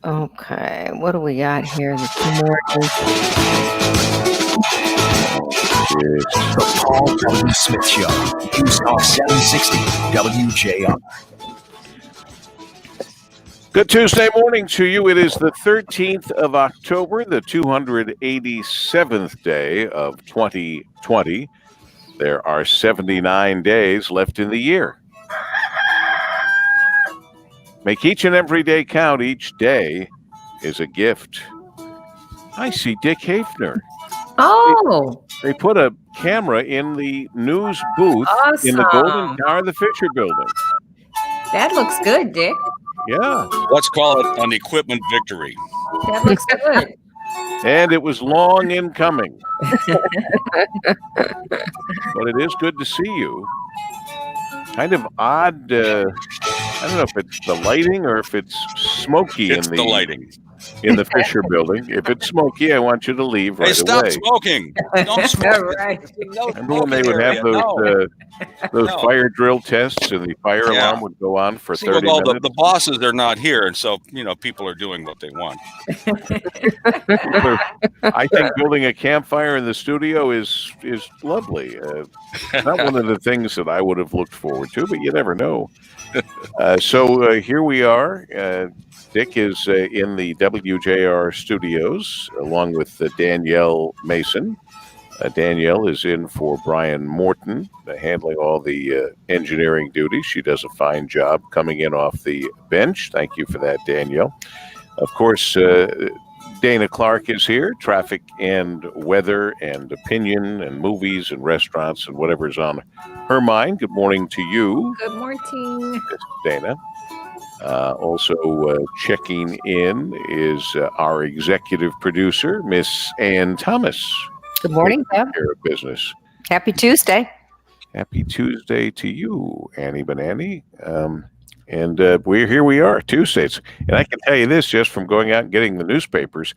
Okay, what do we got here this morning? The Paul W. Smith Show. News Talk 760 WJR. Good Tuesday morning to you. It is the 13th of October, the 287th day of 2020. There are 79 days left in the year. Make each and every day count. Each day is a gift. I see Dick Hafner. Oh, They put a camera in the news booth in the Golden Tower of the Fisher Building. that looks good, Dick. Yeah. Let's call it an equipment victory. That looks good. And it was long in coming. But it is good to see you. Kind of odd. I don't know if it's the lighting or if it's smoky It's the lighting. in the Fisher Building. If it's smoky, I want you to leave right Hey, stop away. smoking. Don't smoke. Right. No Remember when they smoking would have area. those No. fire drill tests and the fire Yeah. alarm would go on for See, 30 well, minutes? the bosses are not here, and so people are doing what they want. I think building a campfire in the studio is lovely. Not one of the things that I would have looked forward to, but you never know. So here we are. Dick is in the WJR studios along with Danielle Mason. Danielle is in for Brian Morton, handling all the engineering duties. She does a fine job coming in off the bench. Thank you for that, Danielle. Of course, Dana Clark is here, traffic and weather and opinion and movies and restaurants and whatever's on her mind. Good morning to you. Good morning. Dana. Also checking in is our executive producer, Miss Ann Thomas. Good morning, Deb. Here of business. Happy Tuesday. Happy Tuesday to you, Annie Banani. And here we are, Tuesdays. And I can tell you this just from going out and getting the newspapers,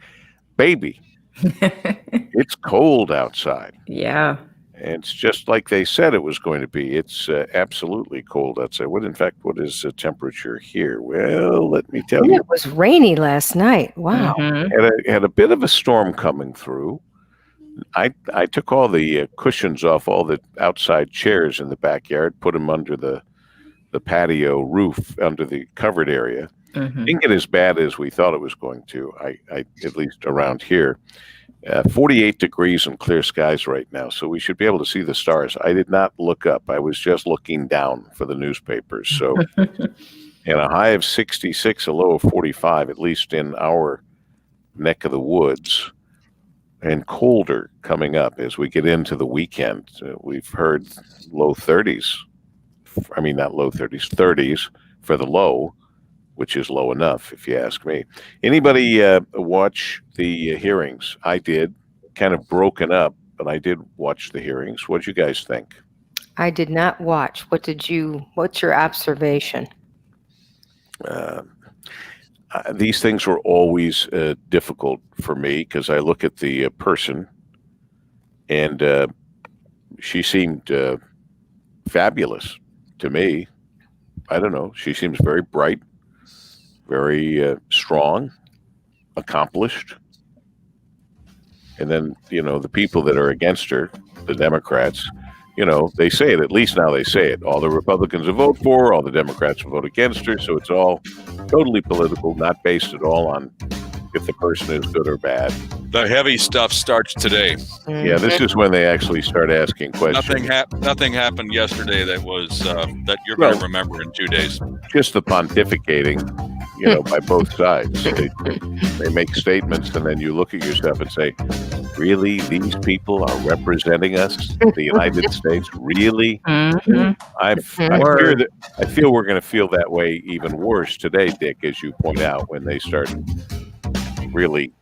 baby, it's cold outside. Yeah. And it's just like they said it was going to be. It's absolutely cold outside. What is the temperature here? Well, let me tell you. It was rainy last night. Wow. Had a bit of a storm coming through. I took all the cushions off all the outside chairs in the backyard, put them under the patio roof, under the covered area. Didn't get as bad as we thought it was going to, I at least around here. 48 degrees and clear skies right now, so we should be able to see the stars. I did not look up. I was just looking down for the newspapers. So, and a high of 66, a low of 45, at least in our neck of the woods, and colder coming up as we get into the weekend. We've heard low 30s. I mean, not low 30s, 30s for the low, which is low enough, if you ask me. Anybody watch the hearings? I did, kind of broken up, but I did watch the hearings. What'd you guys think? I did not watch. What's your observation? These things were always difficult for me because I look at the person, and she seemed fabulous to me. I don't know. She seems very bright, very strong, accomplished. And then, the people that are against her, the Democrats, they say it, at least now they say it. All the Republicans will vote for her, all the Democrats will vote against her. So it's all totally political, not based at all on if the person is good or bad. The heavy stuff starts today. Yeah, this is when they actually start asking questions. Nothing happened yesterday that was that you're going to remember in 2 days. Just the pontificating, by both sides. They make statements, and then you look at yourself and say, really, these people are representing us, the United States? Really? I feel we're going to feel that way even worse today, Dick, as you point out, when they start really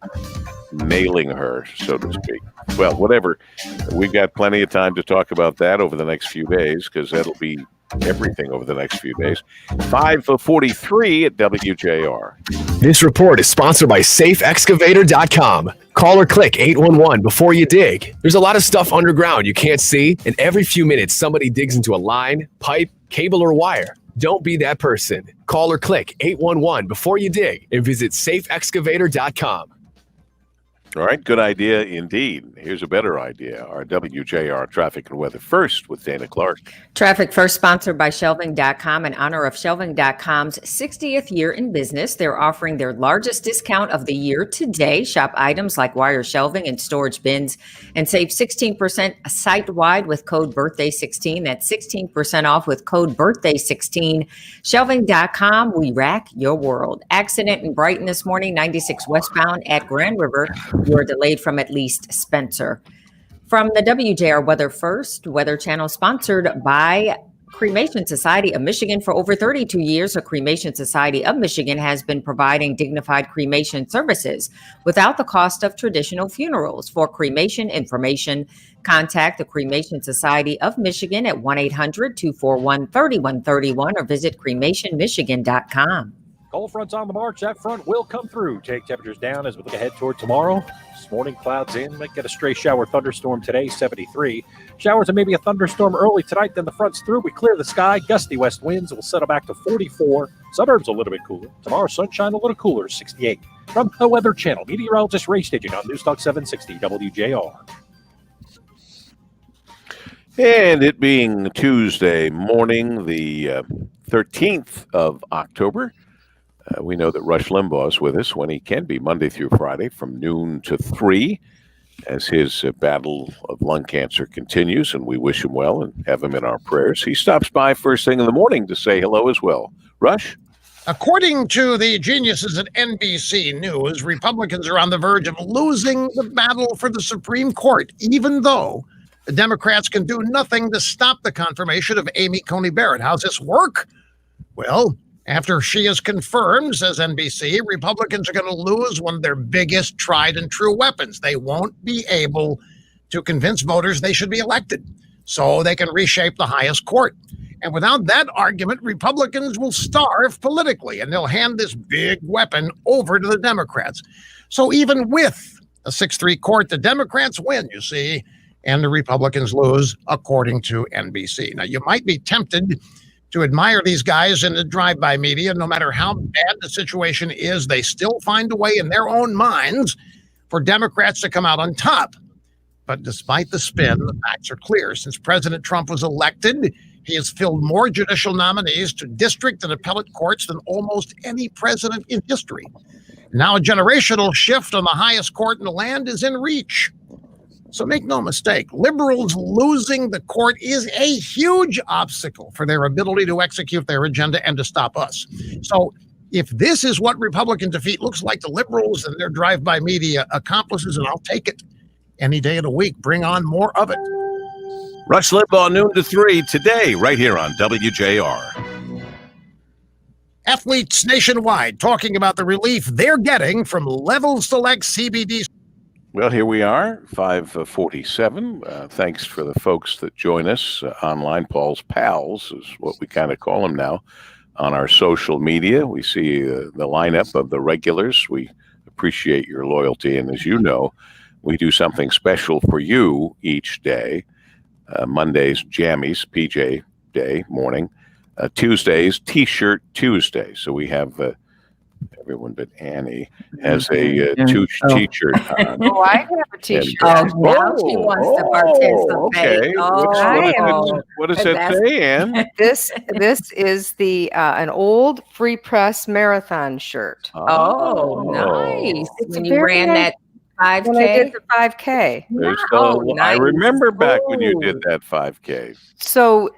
nailing her, so to speak. Well, whatever. We've got plenty of time to talk about that over the next few days, because that'll be everything over the next few days. 5:43 at WJR. This report is sponsored by SafeExcavator.com. Call or click 811 before you dig. There's a lot of stuff underground you can't see, and every few minutes somebody digs into a line, pipe, cable, or wire. Don't be that person. Call or click 811 before you dig and visit safeexcavator.com. All right, good idea indeed. Here's a better idea. Our WJR Traffic and Weather First with Dana Clark. Traffic First, sponsored by Shelving.com. In honor of Shelving.com's 60th year in business, they're offering their largest discount of the year today. Shop items like wire shelving and storage bins and save 16% site-wide with code BIRTHDAY16. That's 16% off with code BIRTHDAY16. Shelving.com, we rack your world. Accident in Brighton this morning, 96 westbound at Grand River. You are delayed from at least Spencer. From the WJR Weather First Weather Channel, sponsored by Cremation Society of Michigan. For over 32 years, the Cremation Society of Michigan has been providing dignified cremation services without the cost of traditional funerals. For cremation information, contact the Cremation Society of Michigan at 1-800-241-3131 or visit cremationmichigan.com. Cold front's on the march. That front will come through. Take temperatures down as we look ahead toward tomorrow. This morning, clouds in. Might get a stray shower thunderstorm today, 73. Showers and maybe a thunderstorm early tonight. Then the front's through. We clear the sky. Gusty west winds will settle back to 44. Suburbs a little bit cooler. Tomorrow, sunshine a little cooler, 68. From the Weather Channel, meteorologist Ray Staging on News Talk 760 WJR. And it being Tuesday morning, the 13th of October, we know that Rush Limbaugh is with us when he can be Monday through Friday from noon to 3 as his battle of lung cancer continues, and we wish him well and have him in our prayers. He stops by first thing in the morning to say hello as well. Rush? According to the geniuses at NBC News, Republicans are on the verge of losing the battle for the Supreme Court, even though the Democrats can do nothing to stop the confirmation of Amy Coney Barrett. How's this work? Well, after she is confirmed, says NBC, Republicans are going to lose one of their biggest tried and true weapons. They won't be able to convince voters they should be elected, so they can reshape the highest court. And without that argument, Republicans will starve politically, and they'll hand this big weapon over to the Democrats. So even with a 6-3 court, the Democrats win, you see, and the Republicans lose, according to NBC. Now, you might be tempted to admire these guys in the drive-by media. No matter how bad the situation is, they still find a way in their own minds for Democrats to come out on top. But despite the spin, the facts are clear. Since President Trump was elected, he has filled more judicial nominees to district and appellate courts than almost any president in history. Now a generational shift on the highest court in the land is in reach. So make no mistake, liberals losing the court is a huge obstacle for their ability to execute their agenda and to stop us. So if this is what Republican defeat looks like to liberals and their drive-by media accomplices, and I'll take it any day of the week, bring on more of it. Rush Limbaugh, noon to 3 today, right here on WJR. Athletes nationwide talking about the relief they're getting from Level Select CBD. Well, here we are, 5:47. Thanks for the folks that join us online. Paul's Pals is what we kind of call them now on our social media. We see the lineup of the regulars. We appreciate your loyalty. And as you know, we do something special for you each day. Mondays, Jammies, PJ Day morning. Tuesdays, T-shirt Tuesday. So we have everyone but Annie has a T-shirt on. Oh, I have a T-shirt. Now she wants to participate. Okay. What does that say, Ann? This is the an old Free Press marathon shirt. Oh, nice. It's When a you very ran nice- that 5K? When I did the 5K. I remember back when you did that 5K. So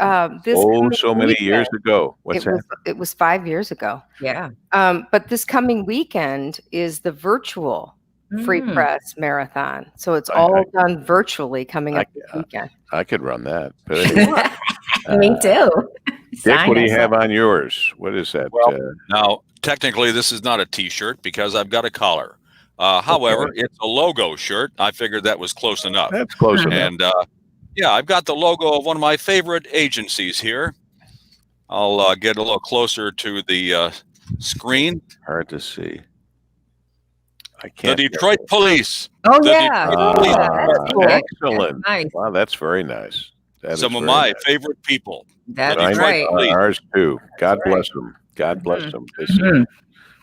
this so many years ago. What's that? It was 5 years ago. Yeah. But this coming weekend is the virtual Free Press Marathon. So it's all done virtually coming up this weekend. I could run that. But anyway, Me too. Dick, what do you have on yours? What is that? Well, now, technically, this is not a T-shirt because I've got a collar. However, it's a logo shirt. I figured that was close enough. That's close enough. And I've got the logo of one of my favorite agencies here. I'll get a little closer to the screen. Hard to see. I can't. The Detroit Police. Oh, The yeah. Detroit Police. That's cool. Excellent. Nice. Wow, that's very nice. Some of my favorite people. That's Detroit right. police. Ours too. God right. bless them. God bless them. This is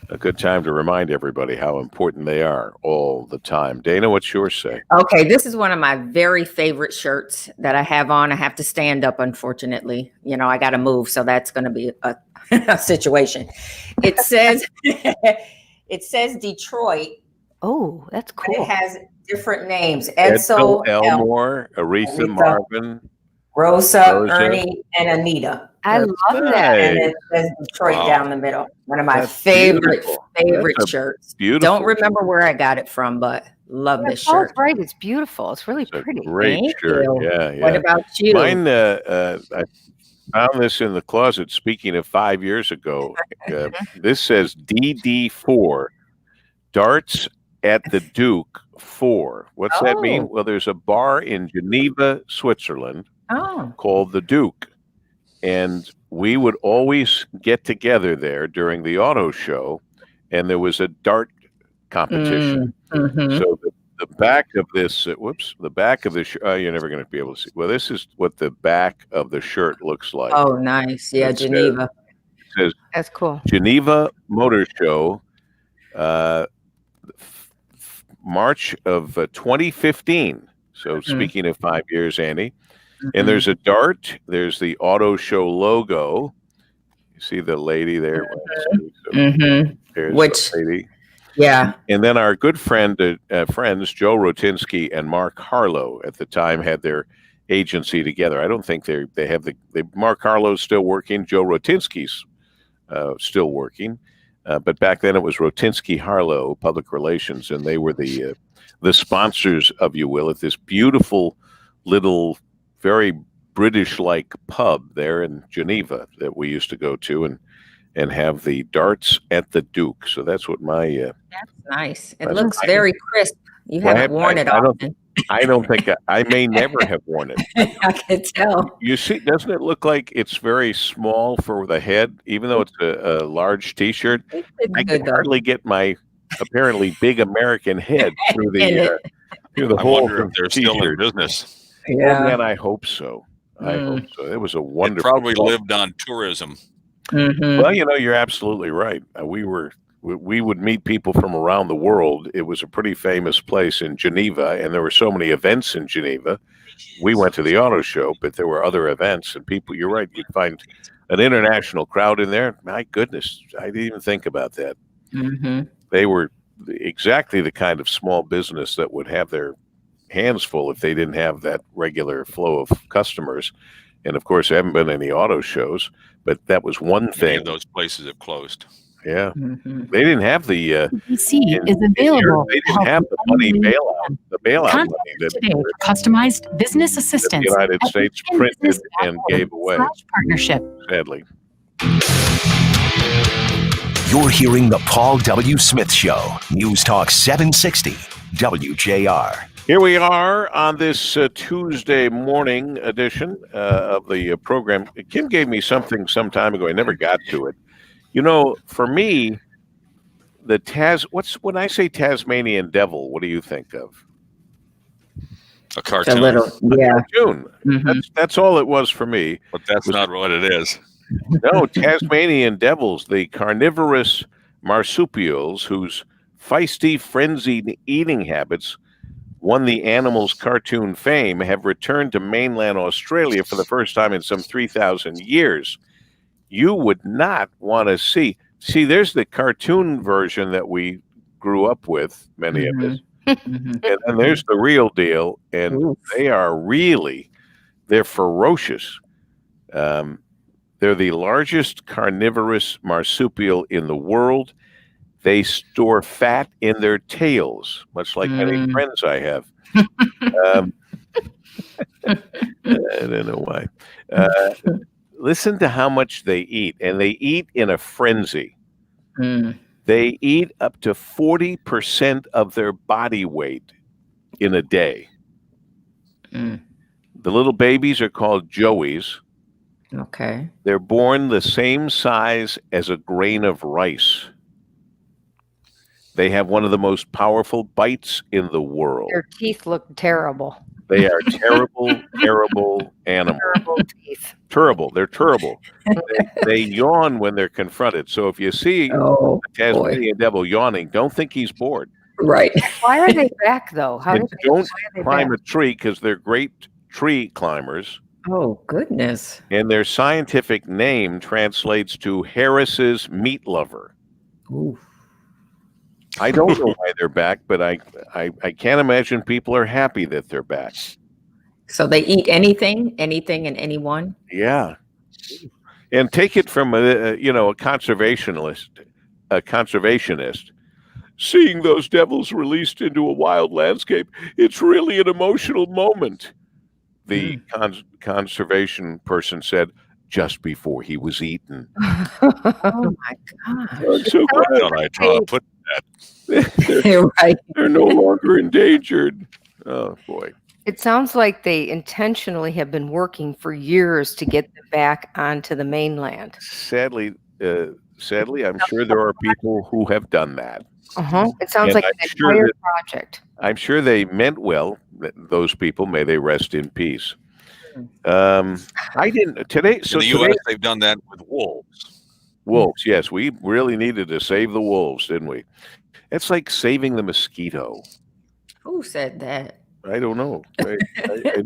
a good time to remind everybody how important they are all the time. Dana, what's yours say? Okay, this is one of my very favorite shirts that I have on. I have to stand up, unfortunately. You know, I got to move, so that's going to be a situation. It says it says Detroit. Oh, that's But it cool. has different names. Edsel, Edsel, Elmore, Aretha, Marvin, Rosa, Rosa. Ernie, and Anita. I love that. And it says Detroit down the middle. One of my That's favorite beautiful. shirts. Beautiful. Don't remember where I got it from, but love this Paul's shirt. right. It's beautiful. It's really pretty. Great Thank shirt. you. Yeah, yeah. What about you? Mine, I found this in the closet, speaking of 5 years ago. This says DD4, Darts at the Duke 4. What's that mean? Well, there's a bar in Geneva, Switzerland called the Duke. And we would always get together there during the auto show, and there was a dart competition. So the back of this, the back of the shirt, you're never going to be able to see. Well, this is what the back of the shirt looks like. Oh, nice. Yeah, Geneva. It says That's cool. Geneva Motor Show, March of 2015. So speaking of 5 years, Andy. And there's a dart. There's the auto show logo. You see the lady there? There's Which, the lady. Yeah. And then our good friends, Joe Rotinsky and Mark Harlow, at the time had their agency together. I don't think they have Mark Harlow's still working. Joe Rotinsky's still working. But back then it was Rotinsky Harlow Public Relations, and they were the sponsors of, you will, at this beautiful little, very British-like pub there in Geneva that we used to go to and have the darts at the Duke. So that's what my that's nice. It looks very crisp. You haven't worn it often. I don't think I may never have worn it. I can tell. You see, doesn't it look like it's very small for the head, even though it's a large T-shirt? I can hardly get my apparently big American head through the I whole wonder if they're still in business. Yeah, man, I hope so. I hope so. It was a wonderful. It probably lived on tourism. Well, you're absolutely right. We would meet people from around the world. It was a pretty famous place in Geneva, and there were so many events in Geneva. We went to the auto show, but there were other events, and people, you're right, you'd find an international crowd in there. My goodness, I didn't even think about that. They were exactly the kind of small business that would have their hands full if they didn't have that regular flow of customers. And of course, there haven't been any auto shows, but that was one thing. Many of those places have closed. Yeah, they didn't have the PC is available. They didn't have the money bailout money that today for customized business assistance. The United States printed and gave away. Partnership. Sadly. You're hearing the Paul W. Smith Show. News Talk 760 WJR. Here we are on this Tuesday morning edition of the program. Kim gave me something some time ago. I never got to it. For me, when I say Tasmanian devil, what do you think of? A cartoon. Cartoon. That's all it was for me. But that's not what it is. No, Tasmanian devils, the carnivorous marsupials whose feisty, frenzied eating habits won the animal's cartoon fame, have returned to mainland Australia for the first time in some 3,000 years. You would not want to see. See, there's the cartoon version that we grew up with, many of us. And then there's the real deal, and they're ferocious. They're the largest carnivorous marsupial in the world. They store fat in their tails, much like many friends I have. I don't know why. Listen to how much they eat, and they eat in a frenzy. They eat up to 40% of their body weight in a day. The little babies are called joeys. Okay. They're born the same size as a grain of rice. They have one of the most powerful bites in the world. Their teeth look terrible. They are terrible, terrible animals. Terrible teeth. Terrible. They're terrible. They yawn when they're confronted. So if you see a Tasmanian devil yawning, don't think he's bored. Right. Why are they back though? And don't climb a tree because they're great tree climbers. Oh, goodness. And their scientific name translates to Harris's meat lover. Ooh. I don't know why they're back, but I can't imagine people are happy that they're back. So they eat anything and anyone? Yeah. And take it from a conservationist. Seeing those devils released into a wild landscape, it's really an emotional moment. The conservation person said just before he was eaten. Oh my gosh. So glad I try to put that. Right. They're no longer endangered. Oh boy. It sounds like they intentionally have been working for years to get them back onto the mainland. Sadly, I'm sure there are people who have done that. It sounds like an entire project. I'm sure they meant well. Those people, may they rest in peace. I didn't today. So in the U.S., they've done that with wolves. Wolves, yes, we really needed to save the wolves, didn't we? It's like saving the mosquito. Who said that? I don't know. I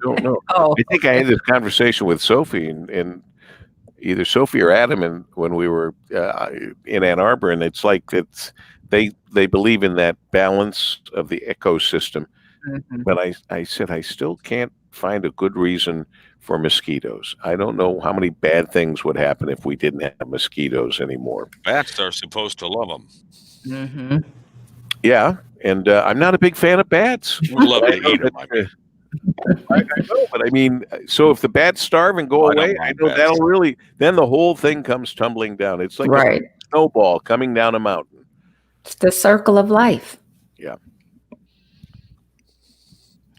don't know. Oh, I think I had this conversation with Sophie and either Sophie or Adam, and when we were in Ann Arbor, and it's like they believe in that balance of the ecosystem. But I said I still can't find a good reason for mosquitoes. I don't know how many bad things would happen if we didn't have mosquitoes anymore. Bats are supposed to love them. Yeah, and I'm not a big fan of bats. We'd love to eat them. I know, but I mean, so if the bats starve and go away, I know that'll really, then the whole thing comes tumbling down. It's like a snowball coming down a mountain. It's the circle of life. Yeah.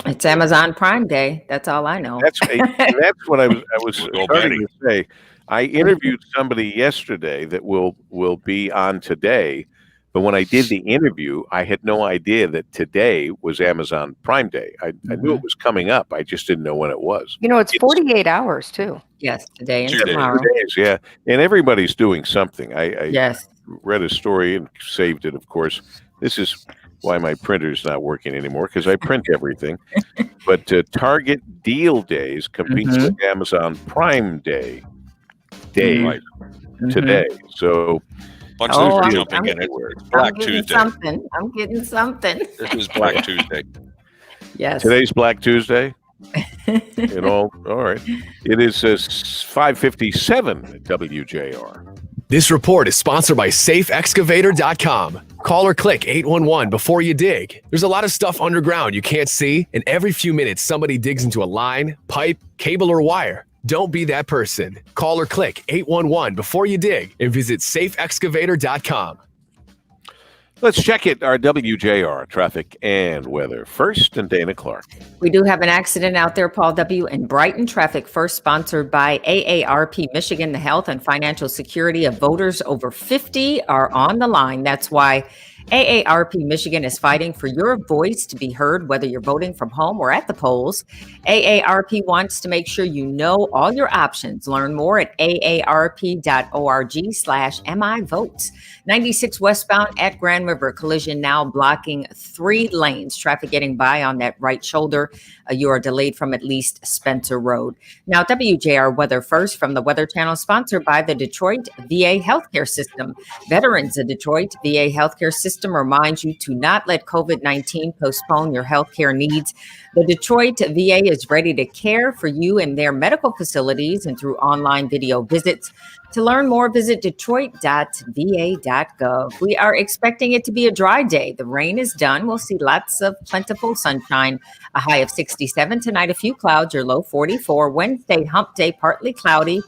It's Amazon Prime Day. That's all I know. That's what I was starting to say. I interviewed somebody yesterday that will be on today, but when I did the interview, I had no idea that today was Amazon Prime Day. I knew it was coming up. I just didn't know when it was. It's 48 hours too. Yes, today and 2 tomorrow. 2 days, yeah. And everybody's doing something. I read a story and saved it, of course. This is why my printer's not working anymore, because I print everything. But Target Deal Days competes with Amazon Prime Day today. So bunch of people jumping in it. It's Black Tuesday. I'm getting something. This is Black Tuesday. Yes. Today's Black Tuesday. All right. It is 5:57 WJR. This report is sponsored by SafeExcavator.com. Call or click 811 before you dig. There's a lot of stuff underground you can't see, and every few minutes somebody digs into a line, pipe, cable, or wire. Don't be that person. Call or click 811 before you dig and visit SafeExcavator.com. Let's check it. Our WJR traffic and weather first, and Dana Clark. We do have an accident out there, Paul W. in Brighton. Traffic first, sponsored by AARP Michigan. The health and financial security of voters over 50 are on the line. That's why AARP Michigan is fighting for your voice to be heard, whether you're voting from home or at the polls. AARP wants to make sure you know all your options. Learn more at aarp.org/MIVotes. 96 westbound at Grand River, collision now blocking 3 lanes. Traffic getting by on that right shoulder. You are delayed from at least Spencer Road. Now, WJR weather first from the Weather Channel, sponsored by the Detroit VA Healthcare System. Veterans of Detroit VA Healthcare System reminds you to not let COVID-19 postpone your healthcare needs. The Detroit VA is ready to care for you in their medical facilities and through online video visits. To learn more, visit detroit.va.gov. We are expecting it to be a dry day. The rain is done. We'll see lots of plentiful sunshine. A high of 67 tonight, a few clouds, your low 44. Wednesday, hump day, partly cloudy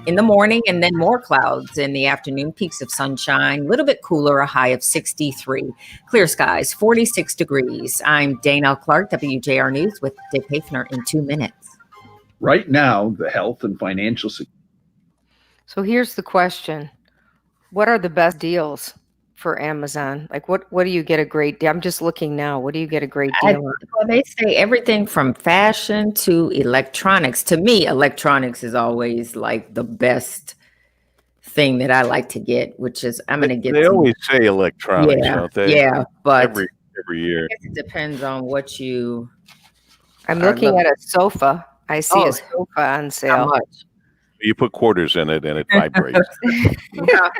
in the morning, and then more clouds in the afternoon. Peaks of sunshine, a little bit cooler, a high of 63. Clear skies, 46 degrees. I'm Dana Clark, WJR News with Dick Hafner in 2 minutes. Right now, the health and financial security. So here's the question. What are the best deals for Amazon? Like what do you get a great deal? I'm just looking now. What do you get a great deal on? Well, they say everything from fashion to electronics. To me, electronics is always like the best thing that I like to get, which is I'm going to get They some. always say electronics, don't they? Yeah, but every year. it depends on what you. I'm are looking at a sofa. I see Oh, a sofa on How sale. much? You put quarters in it and it vibrates.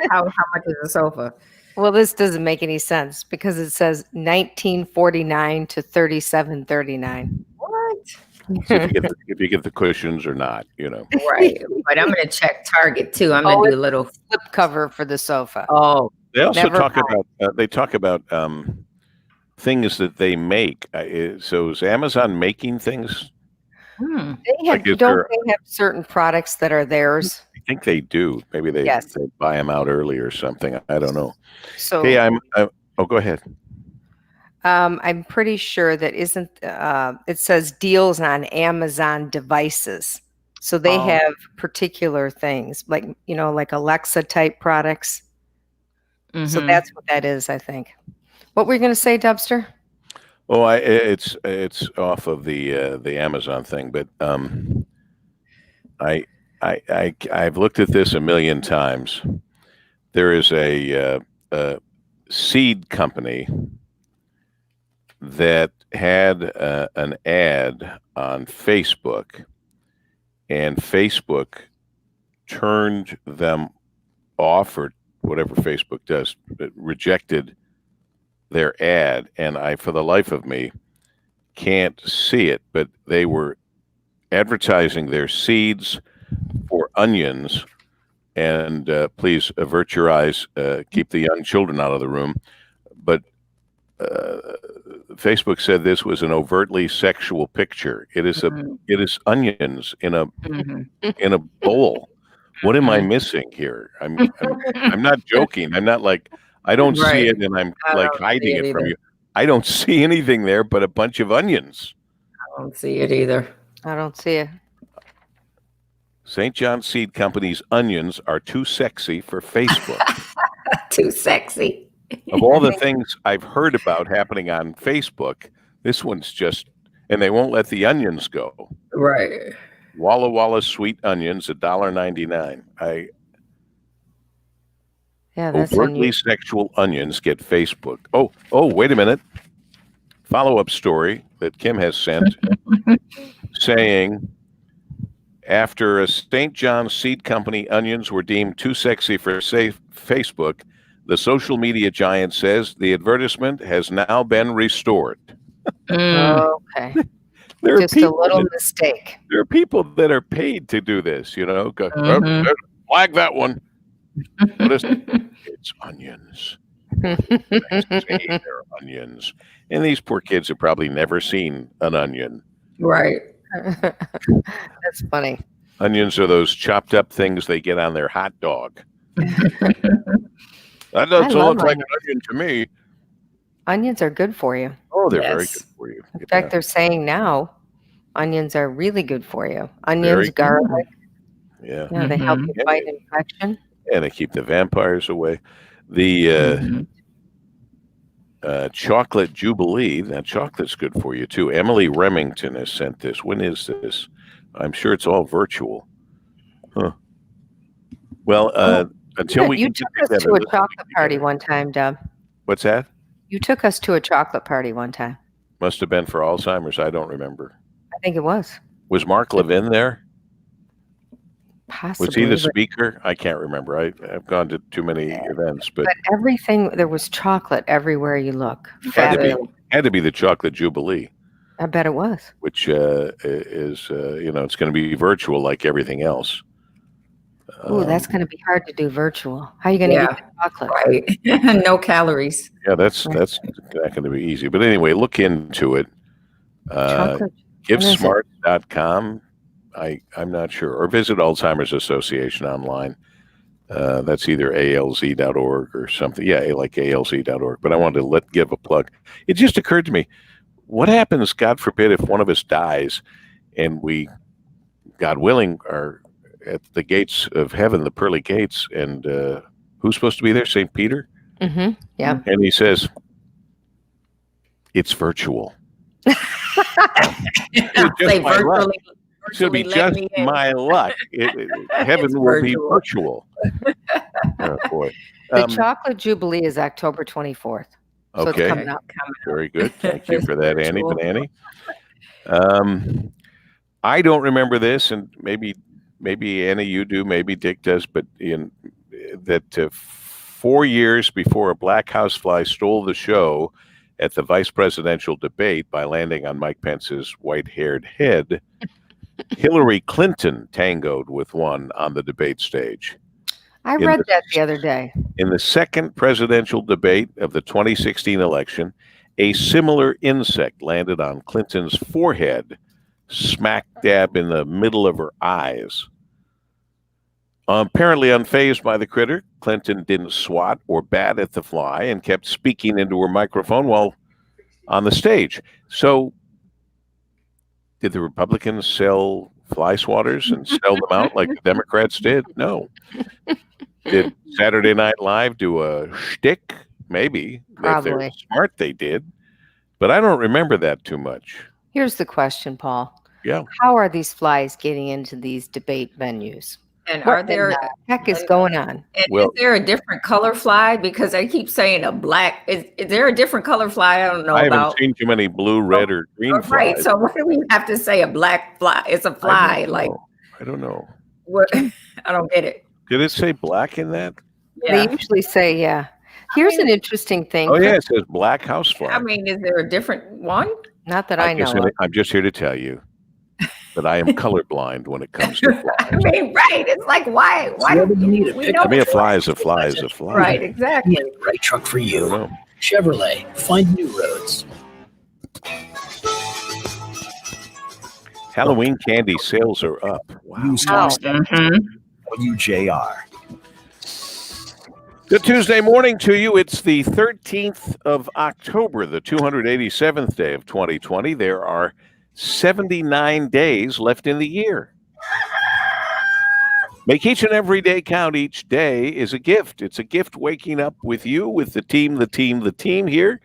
How much is a sofa? Well, this doesn't make any sense because it says $19.49 to $37.39. What? So if you get the cushions or not, Right. But I'm going to check Target too. I'm going to do a little slip cover for the sofa. Oh, They also Never talk about things that they make. So is Amazon making things? They have, Like, is don't there- they have certain products that are theirs? I think they do. Maybe they Yes. buy them out early or something. I don't know. So Hey, go ahead. I'm pretty sure that isn't it says deals on Amazon devices. So they have particular things like like Alexa type products. So that's what that is, I think. What were you going to say, Dubster? Oh, it's off of the Amazon thing, but I've looked at this a million times. There is a seed company that had an ad on Facebook, and Facebook turned them off, or whatever Facebook does, but rejected their ad, and I, for the life of me, can't see it, but they were advertising their seeds for onions, and please avert your eyes, keep the young children out of the room, but Facebook said this was an overtly sexual picture. It is it is onions in a bowl. What am I missing here? I'm not joking. I'm not like, I don't see it and I'm like hiding it from you. I don't see anything there but a bunch of onions. I don't see it either. I don't see it. St. John Seed Company's onions are too sexy for Facebook. Too sexy. Of all the things I've heard about happening on Facebook, this one's just, and they won't let the onions go. Right. Walla Walla sweet onions, $1.99. Yeah, that's overtly sexual onions get Facebook. Oh, wait a minute. Follow-up story that Kim has sent saying, after a St. John Seed Company onions were deemed too sexy for Facebook, the social media giant says the advertisement has now been restored. Okay. There Just a little mistake. There are people that are paid to do this, Go, flag that one. What is it? It's onions. They say they're onions. And these poor kids have probably never seen an onion. Right. That's funny. Onions are those chopped up things they get on their hot dog. That doesn't look like an onion to me. Onions are good for you. Oh, they're very good for you. In fact, they're saying now onions are really good for you. Onions, garlic. Yeah. Yeah, they help you fight infection. And they keep the vampires away. The chocolate Jubilee, that chocolate's good for you too. Emily Remington has sent this. When is this? I'm sure it's all virtual. Huh. Well, until we you took us to a chocolate party one time, Deb. What's that? You took us to a chocolate party one time. Must have been for Alzheimer's. I don't remember. I think it was. Was Mark Levin there? Possibly. Was he the speaker? I can't remember. I've gone to too many events, but everything, there was chocolate everywhere you look. Had to be the chocolate Jubilee. I bet it was. Which is it's going to be virtual like everything else. Oh, that's going to be hard to do virtual. How are you going to get the chocolate? Right. No calories. Yeah, that's not going to be easy. But anyway, look into it. GiveSmart.com. I'm not sure. Or visit Alzheimer's Association online. That's either alz.org or something. Yeah, like alz.org. But I wanted to give a plug. It just occurred to me, what happens, God forbid, if one of us dies and we, God willing, are at the gates of heaven, the pearly gates, and who's supposed to be there? St. Peter? Yeah. And he says, it's virtual. Say virtually. Should be Let just me in. my luck. Heaven It's will be virtual. virtual. Oh, boy. The chocolate jubilee is October 24th. So Okay. it's coming up. Very good. Thank you for that, Annie Virtual. Banani. I don't remember this, and maybe Annie, you do, maybe Dick does, but in that 4 years before a black housefly stole the show at the vice presidential debate by landing on Mike Pence's white-haired head, Hillary Clinton tangoed with one on the debate stage. I read that the other day. In the second presidential debate of the 2016 election, a similar insect landed on Clinton's forehead, smack dab in the middle of her eyes. Apparently unfazed by the critter, Clinton didn't swat or bat at the fly and kept speaking into her microphone while on the stage. So, did the Republicans sell fly swatters and sell them out like the Democrats did? No. Did Saturday Night Live do a shtick? Maybe. Probably. If they're smart, they did. But I don't remember that too much. Here's the question, Paul. Yeah. How are these flies getting into these debate venues? And What are there in the heck is going on? and Well- is there a different color fly? Because I keep saying a black. Is there a different color fly? I don't know I haven't about. seen too many blue, red, or green flies. Right. So what do we have to say? A black fly? It's a fly. I don't know. What? I don't get it. Did it say black in that? They usually say, yeah. Here's an interesting thing. Oh, yeah, it says black housefly. I mean, is there a different one? Not that I know of. I'm just here to tell you that I am colorblind when it comes to flies. I mean, right. It's like, why? Why do we need it? To me, a fly is a fly is a fly. Right, exactly. Right truck for I don't you. know. Chevrolet, find new roads. Halloween candy sales are up. Wow. Use Oh. cost Mhm. WJR. Good Tuesday morning to you. It's the 13th of October, the 287th day of 2020. There are 79 days left in the year. Make each and every day count. Each day is a gift. It's a gift waking up with you, with the team here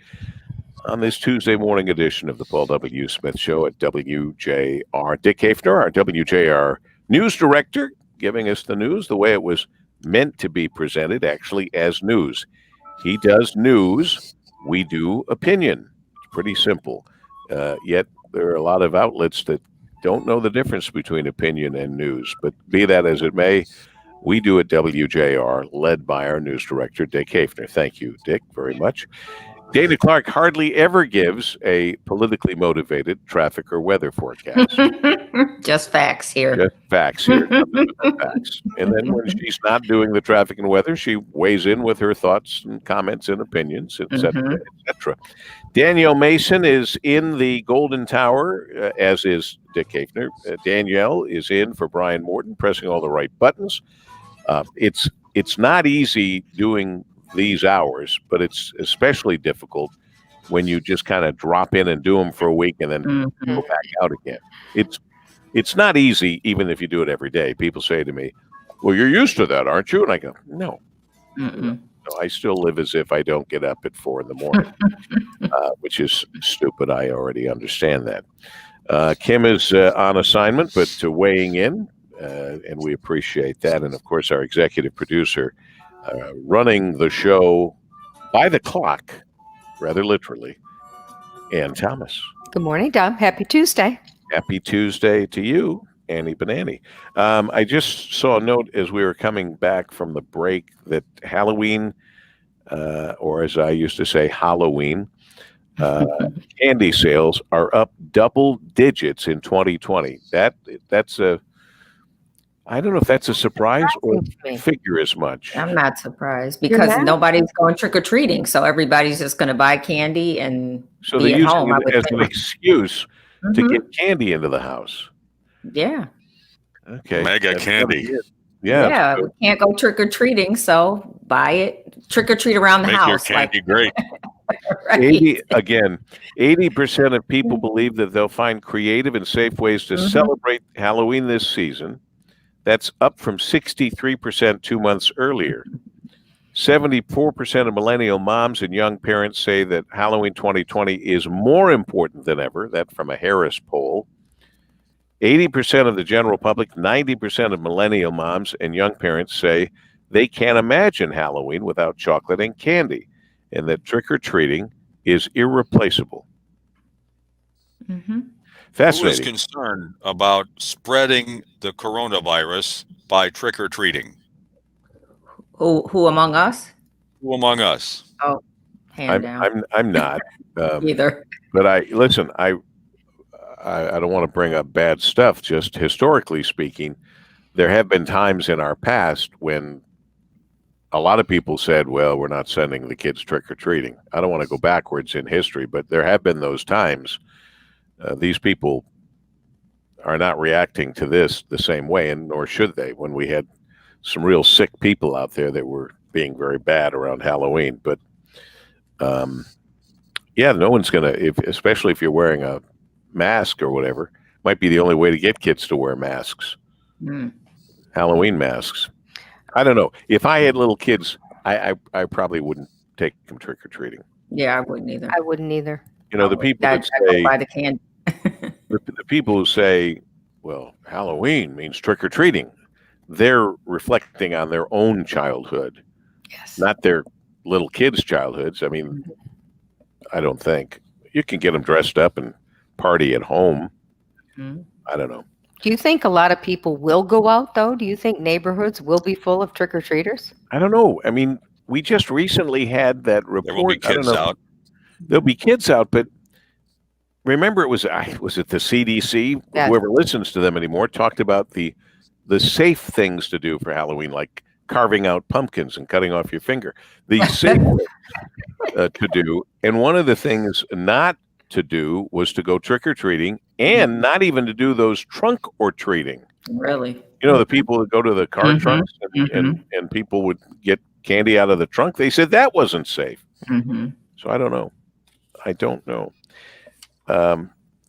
on this Tuesday morning edition of the Paul W. Smith Show at WJR. Dick Hafner, our WJR news director, giving us the news the way it was meant to be presented, actually, as news. He does news, we do opinion. It's pretty simple. Yet there are a lot of outlets that don't know the difference between opinion and news. But be that as it may, we do at WJR, led by our news director, Dick Hafner. Thank you, Dick, very much. Dana Clark hardly ever gives a politically motivated traffic or weather forecast. Just facts here. Just facts here. Nothing but facts. And then when she's not doing the traffic and weather, she weighs in with her thoughts and comments and opinions, etc., etc. Danielle Mason is in the Golden Tower, as is Dick Hafner. Danielle is in for Brian Morton, pressing all the right buttons. It's not easy doing these hours, but it's especially difficult when you just kind of drop in and do them for a week and then go back out again. It's not easy, even if you do it every day. People say to me, well, you're used to that, aren't you? And I go, no. No, I still live as if I don't get up at 4 a.m, which is stupid. I already understand that. Kim is on assignment, but weighing in, and we appreciate that. And, of course, our executive producer, running the show by the clock, rather literally, Ann Thomas. Good morning, Dom. Happy Tuesday. Happy Tuesday to you, Annie Banani. I just saw a note as we were coming back from the break that Halloween, or as I used to say, Halloween, candy sales are up double digits in 2020. That's a I don't know if that's a surprise or figure as much. I'm not surprised because nobody's going trick-or-treating. So everybody's just going to buy candy and So be they're at using home. it as an excuse to get candy into the house. Yeah. Okay. Mega That's candy. Yeah. Yeah. We can't go trick-or-treating. So buy it. Trick-or-treat around the Make your house. candy great. Right. 80% of people believe that they'll find creative and safe ways to celebrate Halloween this season. That's up from 63% 2 months earlier. 74% of millennial moms and young parents say that Halloween 2020 is more important than ever. That from a Harris poll. 80% of the general public, 90% of millennial moms and young parents say they can't imagine Halloween without chocolate and candy, and that trick-or-treating is irreplaceable. Mm-hmm. Fascinating. Who is concerned about spreading the coronavirus by trick-or-treating? Who among us? Who among us? Oh, I'm not either. But I don't want to bring up bad stuff. Just historically speaking, there have been times in our past when a lot of people said, well, we're not sending the kids trick-or-treating. I don't want to go backwards in history, but there have been those times. These people are not reacting to this the same way, and nor should they, when we had some real sick people out there that were being very bad around Halloween. But yeah, no one's going to, especially if you're wearing a mask or whatever, might be the only way to get kids to wear masks. Halloween masks. I don't know. If I had little kids, I probably wouldn't take them trick-or-treating. Yeah, I wouldn't either. I wouldn't either. You know, the people that say, buy the candy. the people who say, well, Halloween means trick-or-treating, they're reflecting on their own childhood, not their little kids' childhoods. I mean, I don't think. You can get them dressed up and party at home. I don't know. Do you think a lot of people will go out, though? Do you think neighborhoods will be full of trick-or-treaters? I don't know. I mean, we just recently had that report. There will be kids out. There'll be kids out, but remember, was it the CDC? Yes. Whoever listens to them anymore talked about the safe things to do for Halloween, like carving out pumpkins and cutting off your finger. The safe things to do, and one of the things not to do was to go trick-or-treating, and not even to do those trunk-or-treating. Really? You know, the people that go to the car trunks and people would get candy out of the trunk. They said that wasn't safe. So I don't know.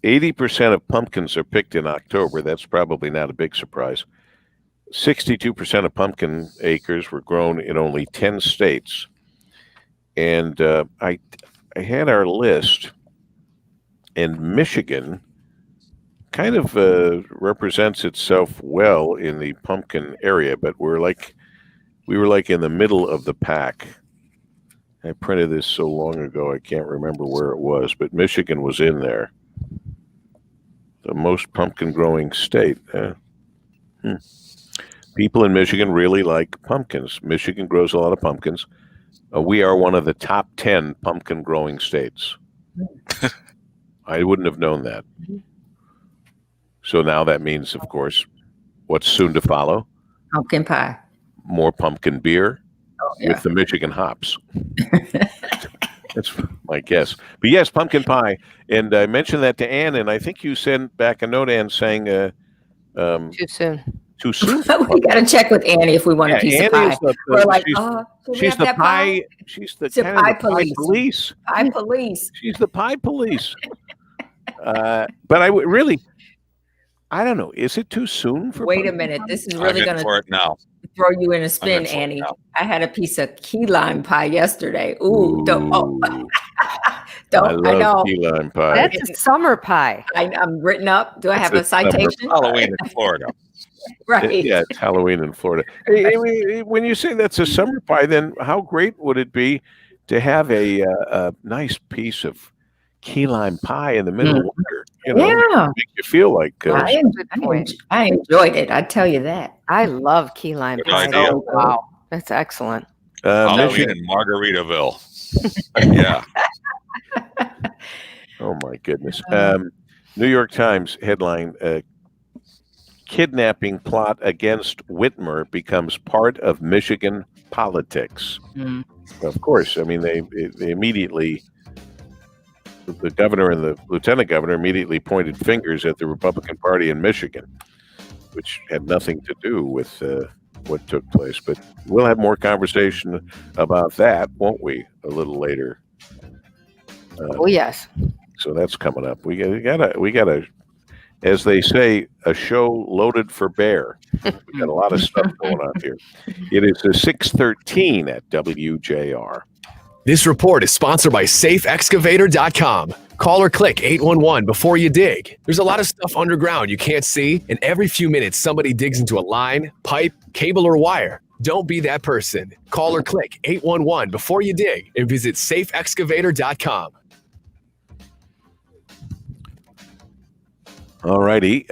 80% of pumpkins are picked in October. That's probably not a big surprise. 62% of pumpkin acres were grown in only 10 states. And I had our list, and Michigan kind of represents itself well in the pumpkin area, but we were like in the middle of the pack. I printed this so long ago, I can't remember where it was, but Michigan was in there. The most pumpkin growing state. People in Michigan really like pumpkins. Michigan grows a lot of pumpkins. We are one of the top 10 pumpkin growing states. I wouldn't have known that. So now that means, of course, what's soon to follow? Pumpkin pie. More pumpkin beer with the Michigan hops. That's my guess. But yes, pumpkin pie. And I mentioned that to Ann, and I think you sent back a note, Ann, saying too soon. Too soon. We got to check with Annie if we want a piece of pie. We're like, she's the pie. She's the kind pie of the pie police. Pie police. She's the pie police. But I don't know. Is it too soon for? Wait a minute. This is really going to throw you in a spin, Annie. I had a piece of key lime pie yesterday. Ooh. I love key lime pie. That's a summer pie. I'm written up. Do I have a citation? Halloween in Florida. Right. Yeah, it's Halloween in Florida. Hey, when you say that's a summer pie, then how great would it be to have a nice piece of key lime pie in the middle of winter? You know, make you feel like. I enjoyed it. I tell you that. I love key lime pie. Oh, wow, that's excellent. Halloween in Margaritaville. Yeah. Oh my goodness. New York Times headline: Kidnapping plot against Whitmer becomes part of Michigan politics. Of course, I mean they immediately. The governor and the lieutenant governor immediately pointed fingers at the Republican Party in Michigan, which had nothing to do with what took place. But we'll have more conversation about that, won't we, a little later? Oh yes. So that's coming up. We gotta, As they say, a show loaded for bear. We've got a lot of stuff going on here. It is a 6:13 at WJR. This report is sponsored by SafeExcavator.com. Call or click 811 before you dig. There's a lot of stuff underground you can't see, and every few minutes somebody digs into a line, pipe, cable, or wire. Don't be that person. Call or click 811 before you dig and visit SafeExcavator.com. All righty.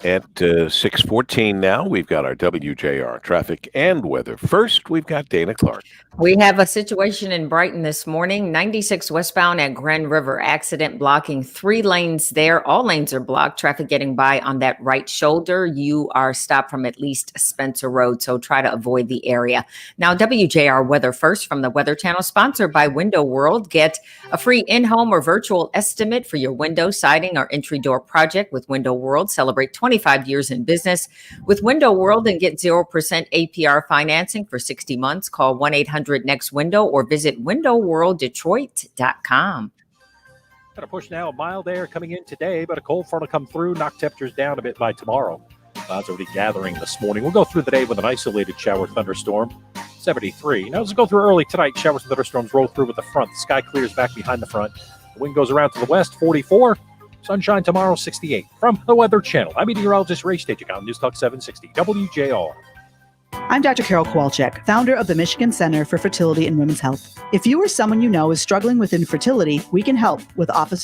At 6:14 now, we've got our WJR traffic and weather. First, we've got Dana Clark. We have a situation in Brighton this morning, 96 westbound at Grand River, accident blocking 3 lanes there. All lanes are blocked. Traffic getting by on that right shoulder. You are stopped from at least Spencer Road, so try to avoid the area. Now, WJR weather first from the Weather Channel, sponsored by Window World. Get a free in-home or virtual estimate for your window, siding, or entry door project with Window World. Celebrate 25 years in business with Window World and get 0% APR financing for 60 months. Call 1-800-NEXT-WINDOW or visit windowworlddetroit.com. Got a push now, mild air coming in today, but a cold front will come through, knock temperatures down a bit by tomorrow. Clouds already gathering this morning. We'll go through the day with an isolated shower thunderstorm, 73. Now, as we go through early tonight, showers and thunderstorms roll through with the front. The sky clears back behind the front. The wind goes around to the west, 44. Sunshine tomorrow, 68. From the Weather Channel, I'm meteorologist Ray Stachik on News Talk 760 WJR. I'm Dr. Carol Kowalczyk, founder of the Michigan Center for Fertility and Women's Health. If you or someone you know is struggling with infertility, we can help with offices